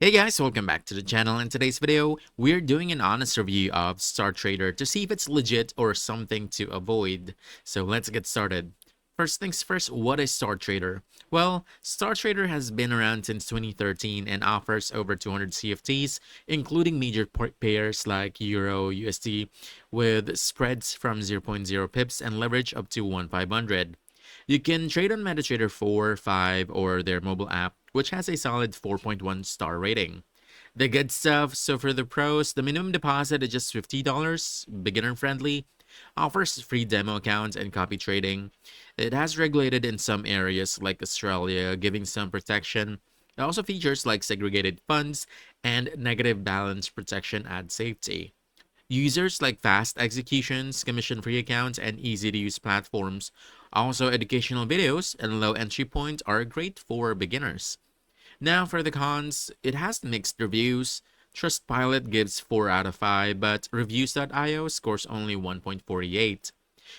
Hey guys, welcome back to the channel. In today's video, we're doing an honest review of StarTrader to see if it's legit or something to avoid. So let's get started. First things first, what is StarTrader? Well, StarTrader has been around since 2013 and offers over 200 CFTs, including major pairs like Euro, USD, with spreads from zero point 0.0 pips and leverage up to 1/500. You can trade on MetaTrader 4, 5, or their mobile app, which has a solid 4.1 star rating. The good stuff, so for the pros, the minimum deposit is just $50, beginner friendly, offers free demo accounts and copy trading. It has regulated in some areas like Australia, giving some protection. It also features like segregated funds and negative balance protection add safety. Users like fast executions, commission-free accounts, and easy-to-use platforms. Also, educational videos and low entry point are great for beginners. Now for the cons, it has mixed reviews. Trustpilot gives 4 out of 5, but Reviews.io scores only 1.48.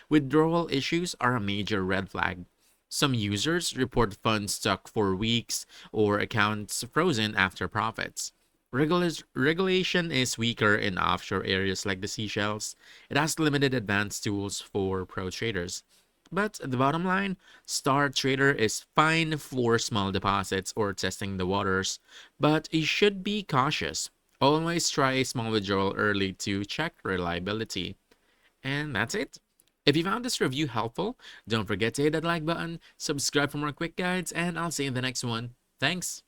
Withdrawal issues are a major red flag. Some users report funds stuck for weeks or accounts frozen after profits. Regulation is weaker in offshore areas like the Seychelles. It has limited advanced tools for pro traders. But the bottom line, Star Trader is fine for small deposits or testing the waters, but you should be cautious. Always try a small withdrawal early to check reliability. And that's it. If you found this review helpful, don't forget to hit that like button, subscribe for more quick guides, and I'll see you in the next one. Thanks.